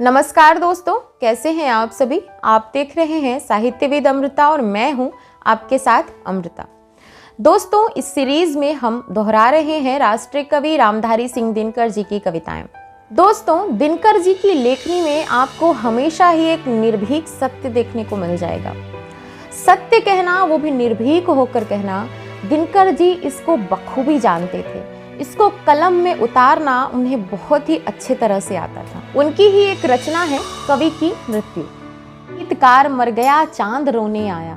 नमस्कार दोस्तों, कैसे हैं आप सभी। आप देख रहे हैं साहित्यविद अमृता और मैं हूं आपके साथ अमृता। दोस्तों, इस सीरीज में हम दोहरा रहे हैं राष्ट्रीय कवि रामधारी सिंह दिनकर जी की कविताएं। दोस्तों, दिनकर जी की लेखनी में आपको हमेशा ही एक निर्भीक सत्य देखने को मिल जाएगा। सत्य कहना, वो भी निर्भीक होकर कहना, दिनकर जी इसको बखूबी जानते थे। इसको कलम में उतारना उन्हें बहुत ही अच्छे तरह से आता था। उनकी ही एक रचना है कवि की मृत्यु। गीतकार मर गया चांद रोने आया,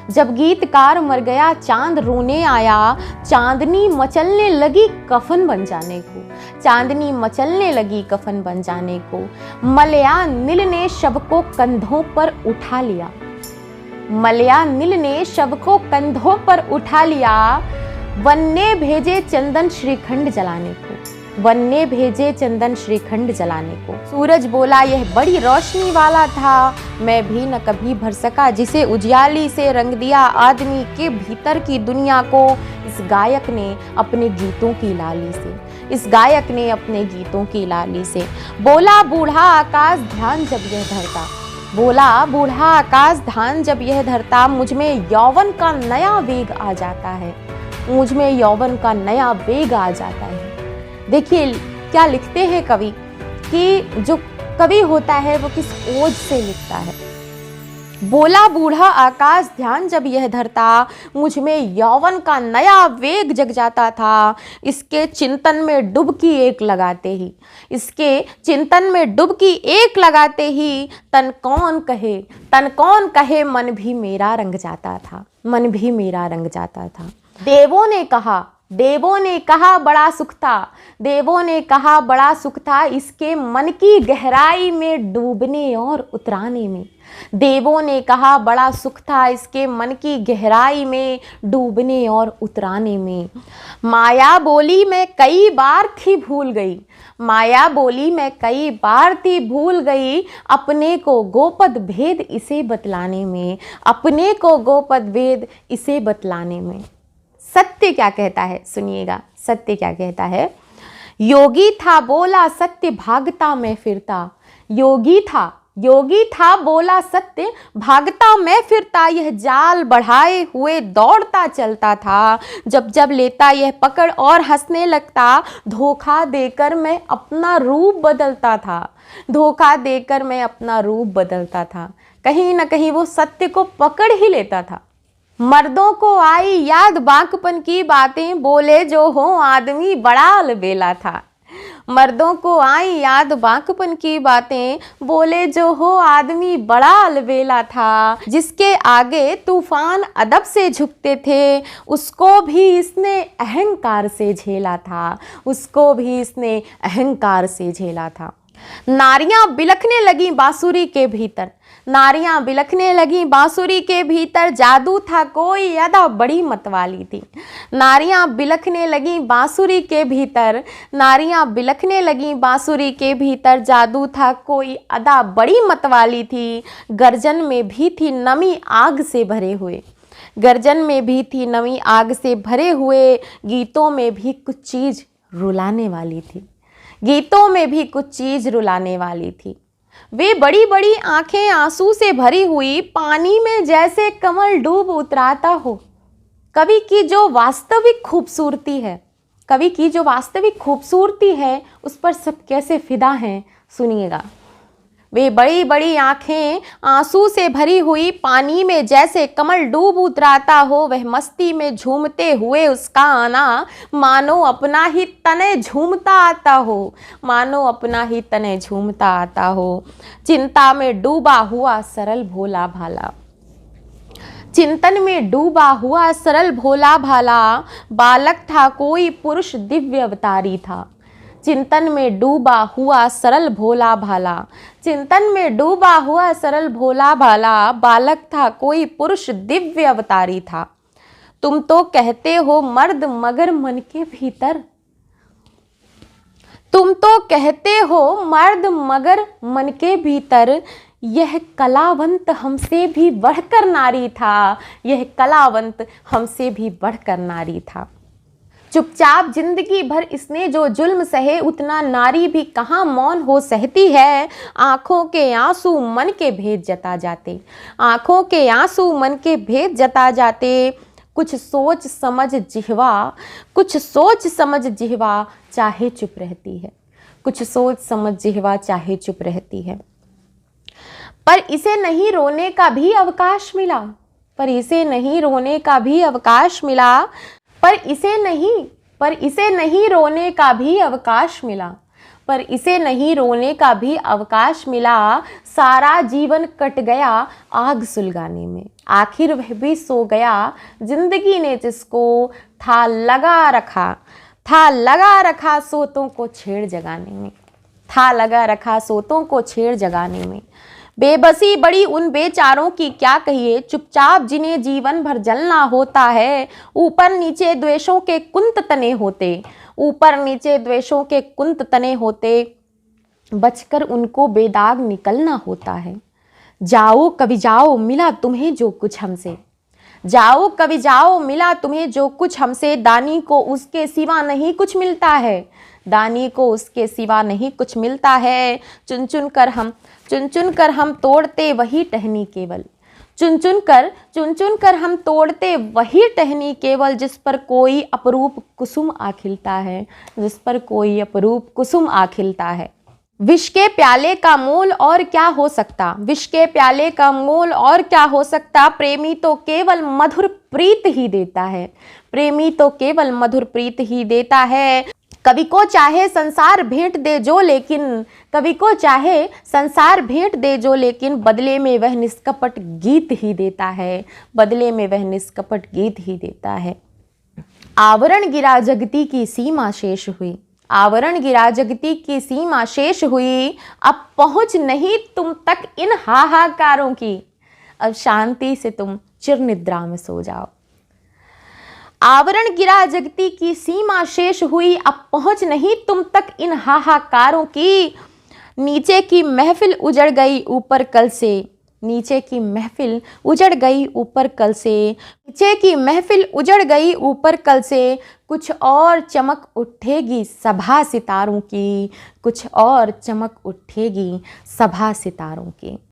जब गीतकार मर गया चांद रोने आया, चांदनी मचलने लगी कफन बन जाने को, चांदनी मचलने लगी कफन बन जाने को, मलया नील ने शव को कंधों पर उठा लिया, मलया नील ने शव को कंधों पर उठा लिया, वन ने भेजे चंदन श्रीखंड जलाने को, वन ने भेजे चंदन श्रीखंड जलाने को। सूरज बोला यह बड़ी रोशनी वाला था, मैं भी न कभी भर सका जिसे उजियाली से रंग दिया आदमी के भीतर की दुनिया को। इस गायक ने अपने गीतों की लाली से, इस गायक ने अपने गीतों की लाली से बोला बूढ़ा आकाश ध्यान जब यह धरता, बोला बूढ़ा आकाश ध्यान जब यह धरता, मुझ में यौवन का नया वेग आ जाता है, मुझ में यौवन का नया वेग आ जाता है। देखिए क्या लिखते हैं कवि कि जो कवि होता है वो किस ओज से लिखता है। बोला बूढ़ा आकाश ध्यान जब यह धरता, मुझ में यौवन का नया वेग जग जाता था। इसके चिंतन में डुबकी एक लगाते ही, इसके चिंतन में डुबकी एक लगाते ही, तन कौन कहे, तन कौन कहे, मन भी मेरा रंग जाता था, मन भी मेरा रंग जाता था। देवों ने कहा, देवों ने कहा बड़ा सुख था, देवों ने कहा बड़ा सुख था, इसके मन की गहराई में डूबने और उतराने में। देवों ने कहा बड़ा सुख था, इसके मन की गहराई में डूबने और उतराने में। माया बोली मैं कई बार थी भूल गई, माया बोली मैं कई बार थी भूल गई, अपने को गोपद भेद इसे बतलाने में, अपने को गोपद भेद इसे बतलाने में। सत्य क्या कहता है, सुनिएगा सत्य क्या कहता है। योगी था बोला सत्य भागता मैं फिरता, योगी था, योगी था बोला सत्य भागता मैं फिरता, यह जाल बढ़ाए हुए दौड़ता चलता था, जब जब लेता यह पकड़ और हंसने लगता, धोखा देकर मैं अपना रूप बदलता था, धोखा देकर मैं अपना रूप बदलता था। कहीं ना कहीं वो सत्य को पकड़ ही लेता था। मर्दों को आई याद बांकपन की बातें, बोले जो हो आदमी बड़ा अलबेला था, मर्दों को आई याद बांकपन की बातें, बोले जो हो आदमी बड़ा अलबेला था। जिसके आगे तूफान अदब से झुकते थे, उसको भी इसने अहंकार से झेला था, उसको भी इसने अहंकार से झेला था। नारियां बिलखने लगी बांसुरी के भीतर, नारियां बिलखने लगी बांसुरी के भीतर, जादू था कोई अदा बड़ी मतवाली थी, नारियां बिलखने लगी बांसुरी के भीतर, नारियां बिलखने लगी बांसुरी के भीतर, जादू था कोई अदा बड़ी मतवाली थी। गर्जन में भी थी नमी आग से भरे हुए, गर्जन में भी थी नमी आग से भरे हुए, गीतों में भी कुछ चीज रुलाने वाली थी, गीतों में भी कुछ चीज रुलाने वाली थी। वे बड़ी बड़ी आंखें आंसू से भरी हुई, पानी में जैसे कमल डूब उतराता हो। कवि की जो वास्तविक खूबसूरती है, कवि की जो वास्तविक खूबसूरती है, उस पर सब कैसे फिदा हैं, सुनिएगा। वे बड़ी बड़ी आंखें आंसू से भरी हुई, पानी में जैसे कमल डूब उतराता हो, वह मस्ती में झूमते हुए उसका आना, मानो अपना ही तने झूमता आता हो, मानो अपना ही तने झूमता आता हो। चिंता में डूबा हुआ सरल भोला भाला, चिंतन में डूबा हुआ सरल भोला भाला, बालक था कोई पुरुष दिव्य अवतारी था, चिंतन में डूबा हुआ सरल भोला भाला, चिंतन में डूबा हुआ सरल भोला भाला, बालक था कोई पुरुष दिव्य अवतारी था। तुम तो कहते हो मर्द मगर मन के भीतर, तुम तो कहते हो मर्द मगर मन के भीतर, यह कलावंत हमसे भी बढ़कर नारी था, यह कलावंत हमसे भी बढ़कर नारी था। चुपचाप जिंदगी भर इसने जो जुल्म सहे, उतना नारी भी कहाँ मौन हो सहती है। आंखों के आंसू मन के भेद जता जाते, आंखों के आंसू मन के भेद जता जाते। कुछ सोच समझ जिह्वा, कुछ सोच समझ जिह्वा चाहे चुप रहती है, कुछ सोच समझ जिह्वा चाहे चुप रहती है। पर इसे नहीं रोने का भी अवकाश मिला, पर इसे नहीं रोने का भी अवकाश मिला, पर इसे नहीं रोने का भी अवकाश मिला, पर इसे नहीं रोने का भी अवकाश मिला। सारा जीवन कट गया आग सुलगाने में, आखिर वह भी सो गया। जिंदगी ने जिसको था लगा रखा सोतों को छेड़ जगाने में, था लगा रखा सोतों को छेड़ जगाने में। बेबसी बड़ी उन बेचारों की क्या कहिए, चुपचाप जिन्हें जीवन भर जलना होता है। ऊपर नीचे द्वेषों के कुंत तने होते, ऊपर नीचे द्वेषों के कुंत तने होते, बचकर उनको बेदाग निकलना होता है। जाओ कभी जाओ मिला तुम्हें जो कुछ हमसे, जाओ कभी जाओ मिला तुम्हें जो कुछ हमसे। दानी को उसके सिवा नहीं कुछ मिलता है, दानी को उसके सिवा नहीं कुछ मिलता है। चुन चुन कर हम तोड़ते वही टहनी केवल, चुन चुन कर हम तोड़ते वही टहनी केवल। जिस पर कोई अपरूप कुसुम आ खिलता है, जिस पर कोई अपरूप कुसुम आ खिलता है। विष के प्याले का मोल और क्या हो सकता, विष के प्याले का मोल और क्या हो सकता। प्रेमी तो केवल मधुर प्रीत ही देता है, प्रेमी तो केवल मधुर प्रीत ही देता है। कवि को चाहे संसार भेंट दे जो लेकिन, कवि को चाहे संसार भेंट दे जो लेकिन, बदले में वह निष्कपट गीत ही देता है, बदले में वह निष्कपट गीत ही देता है। आवरण गिरा जगती की सीमा शेष हुई, आवरण गिरा जगती की सीमा शेष हुई। अब पहुंच नहीं तुम तक इन हाहाकारों की, अब शांति से तुम चिर निद्रा में सो जाओ। आवरण गिरा जगती की सीमा शेष हुई, अब पहुंच नहीं तुम तक इन हाहाकारों की। नीचे की महफिल उजड़ गई ऊपर कल से, नीचे की महफिल उजड़ गई ऊपर कल से, नीचे की महफिल उजड़ गई ऊपर कल से। कुछ और चमक उठेगी सभा सितारों की, कुछ और चमक उठेगी सभा सितारों की।